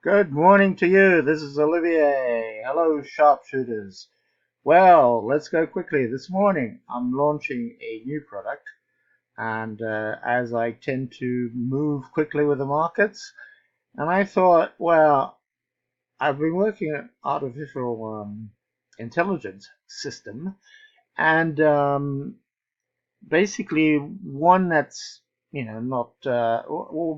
Good morning to you. This is Olivier. Hello, sharpshooters. Well, let's go quickly. This morning, I'm launching a new product, and as I tend to move quickly with the markets, and I thought, well, I've been working on artificial intelligence system, and basically one that's not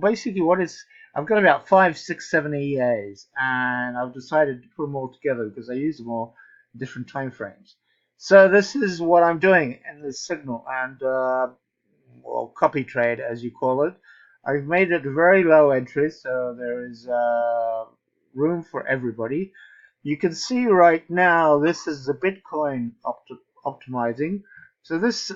basically what is I've got about 5, 6, 7 EAs, and I've decided to put them all together because I use them all in different time frames. So this is what I'm doing in this signal and copy trade, as you call it. I've made it very low entry, so there is room for everybody. You can see right now this is the Bitcoin optimizing. So this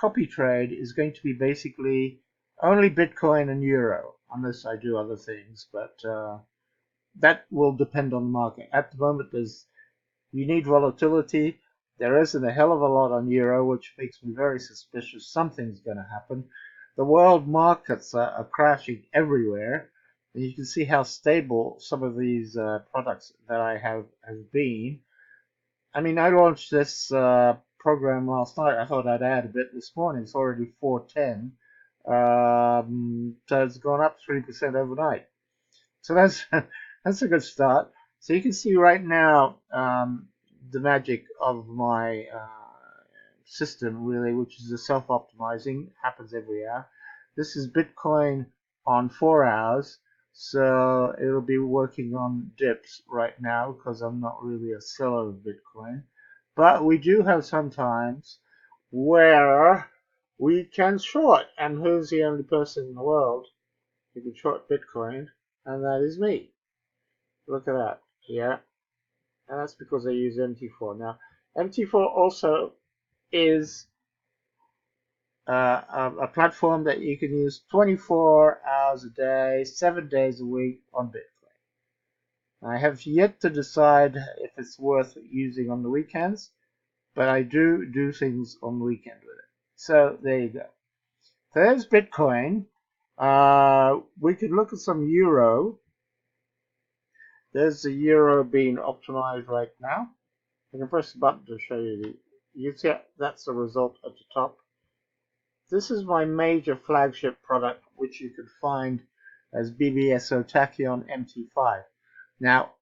copy trade is going to be basically only Bitcoin and Euro, unless I do other things. But that will depend on the market. At the moment, you need volatility. There isn't a hell of a lot on Euro, which makes me very suspicious. Something's going to happen. The world markets are crashing everywhere. And you can see how stable some of these products that I have been. I mean, I launched this program last night. I thought I'd add a bit this morning. It's already 4:10. So it's gone up 3% overnight. So that's that's a good start. So you can see right now the magic of my system, really, which is the self-optimizing. Happens every hour. This is Bitcoin on 4 hours. So it'll be working on dips right now because I'm not really a seller of Bitcoin. But we do have some times where we can short. And who's the only person in the world who can short Bitcoin? And that is me. Look at that. Yeah. And that's because I use MT4. Now, MT4 also is a platform that you can use 24 hours a day, 7 days a week on Bitcoin. I have yet to decide if it's worth using on the weekends, but I do things on the weekend with it. So there you go. So there's Bitcoin. We could look at some Euro. There's the Euro being optimized right now. I can press the button to show you you see that's the result at the top. This is my major flagship product, which you can find as BBSO Tachyon MT5. Now,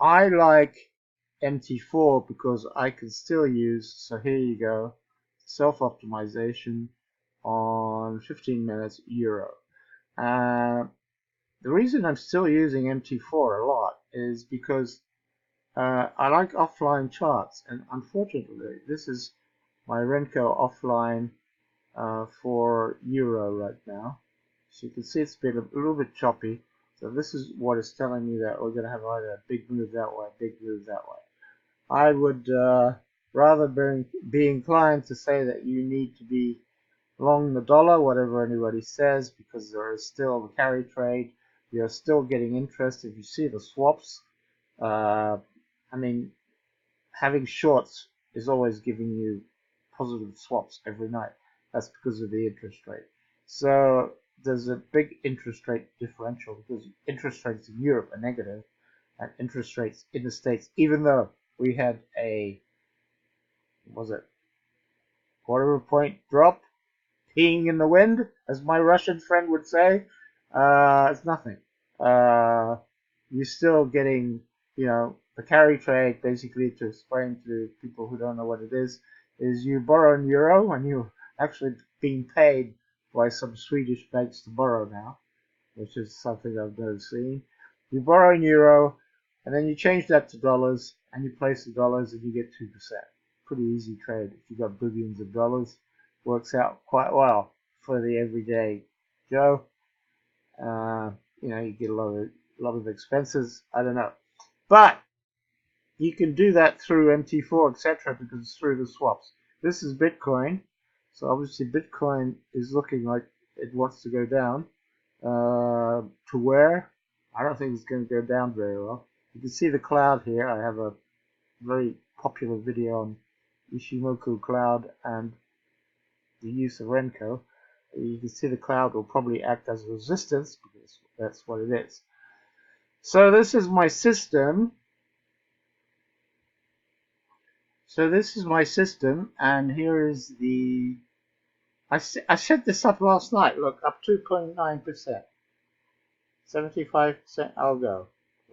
I like MT4 because I can still use, so here you go, self-optimization on 15 minutes Euro. The reason I'm still using MT4 a lot is because I like offline charts, and unfortunately, this is my Renko offline for Euro right now. So you can see it's been a little bit choppy. So this is what is telling me that we're going to have either a big move that way, a big move that way. I would rather be inclined to say that you need to be long the dollar, whatever anybody says, because there is still the carry trade. You're still getting interest. If you see the swaps, I mean, having shorts is always giving you positive swaps every night. That's because of the interest rate. So there's a big interest rate differential because interest rates in Europe are negative and interest rates in the States, even though we had a, was it, quarter of a point drop, peeing in the wind, as my Russian friend would say, it's nothing. You're still getting, the carry trade, basically, to explain to people who don't know what it is you borrow in Euro and you're actually being paid by some Swedish banks to borrow now, which is something I've never seen. You borrow in Euro and then you change that to dollars and you place the dollars and you get 2%. Pretty easy trade. If you've got billions of dollars, works out quite well for the everyday Joe. You get a lot of expenses. I don't know, but you can do that through MT4, etc., because it's through the swaps. This is Bitcoin, so obviously Bitcoin is looking like it wants to go down. To where? I don't think it's going to go down very well. You can see the cloud here. I have a very popular video on Ishimoku cloud and the use of Renko. You can see the cloud will probably act as resistance because that's what it is. So this is my system. So this is my system, and here is the. I set this up last night. Look, up 2.9%, 75% algo.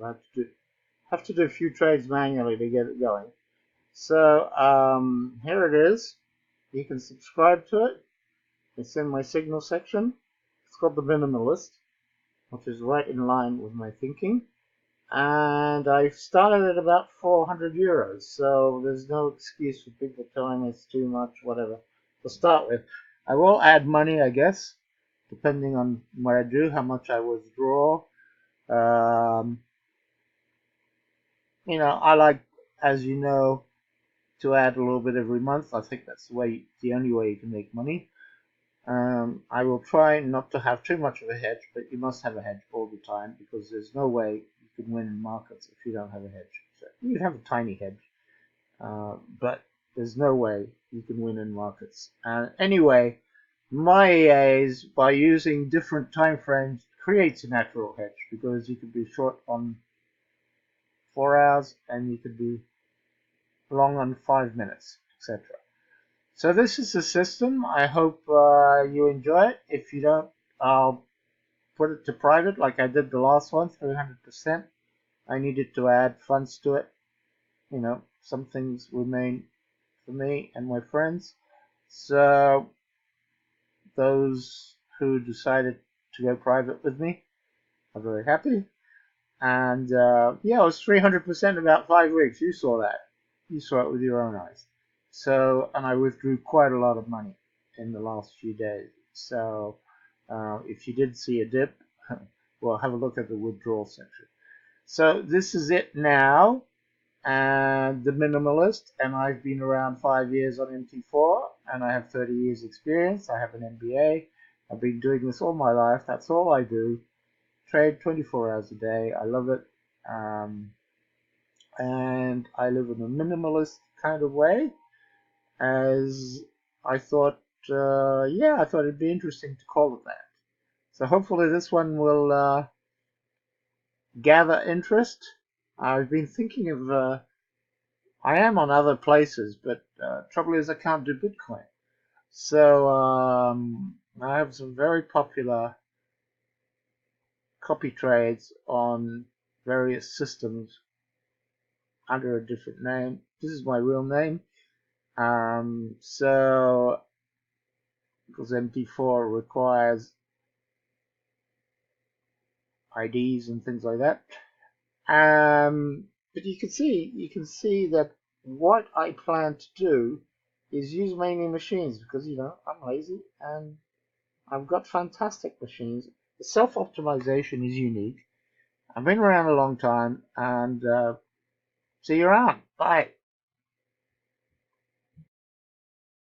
I have to do a few trades manually to get it going. So here it is. You can subscribe to it. It's in my signal section. It's called the Minimalist, which is right in line with my thinking. And I started at about 400 euros, so there's no excuse for people telling me it's too much, whatever, to start with. I will add money, I guess, depending on what I do, how much I withdraw. Um, I like, as you know, to add a little bit every month. I think that's the only way you can make money. I will try not to have too much of a hedge, but you must have a hedge all the time because there's no way you can win in markets if you don't have a hedge. So you can have a tiny hedge, but there's no way you can win in markets. Anyway, my EA is by using different time frames creates a natural hedge because you could be short on 4 hours and you could be long on 5 minutes, etc. So this is the system. I hope you enjoy it. If you don't, I'll put it to private like I did the last one, 300%. I needed to add funds to it. Some things remain for me and my friends. So those who decided to go private with me are very happy. And yeah, it was 300% in about 5 weeks. You saw that. You saw it with your own eyes. So, and I withdrew quite a lot of money in the last few days. So, if you did see a dip, well, have a look at the withdrawal section. So this is it now, and the Minimalist, and I've been around 5 years on MT4, and I have 30 years experience. I have an MBA. I've been doing this all my life. That's all I do. Trade 24 hours a day. I love it. And I live in a minimalist kind of way, as I thought, I thought it'd be interesting to call it that. So hopefully this one will gather interest. I've been thinking of, I am on other places, but trouble is I can't do Bitcoin. So I have some very popular copy trades on various systems under a different name. This is my real name. So because MT4 requires IDs and things like that. But you can see that what I plan to do is use mainly machines because I'm lazy and I've got fantastic machines. The self-optimization is unique. I've been around a long time, and see you around. Bye.